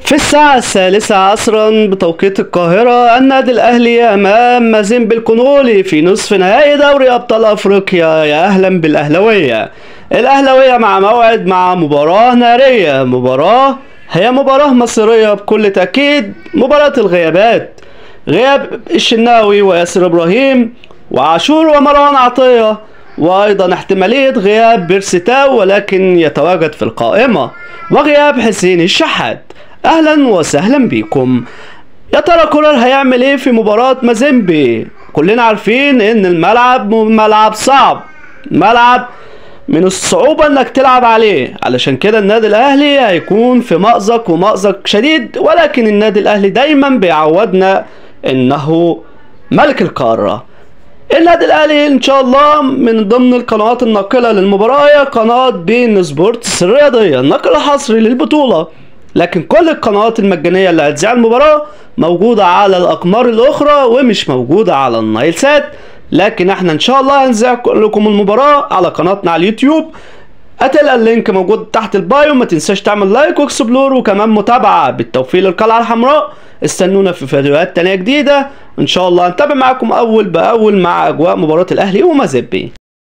في الساعة الثالثة عصرا بتوقيت القاهرة، النادي الأهلي أمام مازيمبي الكونغولي في نصف نهائي دوري أبطال أفريقيا. يا أهلا بالأهلاوية. الأهلاوية مع موعد مع مباراة نارية، هي مباراة مصيرية بكل تأكيد. مباراة الغيابات، غياب الشناوي وياسر إبراهيم وعاشور ومروان عطية، وأيضا احتمالية غياب بيرسيتاو ولكن يتواجد في القائمة، وغياب حسين الشحات. اهلا وسهلا بيكم. يا ترى كولر هيعمل ايه في مباراة مازيمبي؟ كلنا عارفين ان الملعب ملعب صعب، ملعب من الصعوبة انك تلعب عليه، علشان كده النادي الاهلي هيكون في مأزق شديد، ولكن النادي الاهلي دايما بيعودنا انه ملك القارة. النادي الاهلي ان شاء الله من ضمن القنوات الناقلة للمباراة هي قناة بين سبورتس الرياضية، نقل حصري للبطولة، لكن كل القنوات المجانية اللي هتذيع المباراة موجودة على الأقمار الأخرى ومش موجودة على النايل سات. لكن احنا إن شاء الله هنذيع لكم المباراة على قناتنا على اليوتيوب، هتلقى اللينك موجود تحت البايو. ما تنساش تعمل لايك واكسبلور وكمان متابعة. بالتوفيق للقلعة الحمراء. استنونا في فيديوهات تانية جديدة إن شاء الله. هنتابع معاكم أول بأول مع أجواء مباراة الأهلي ومازيمبي.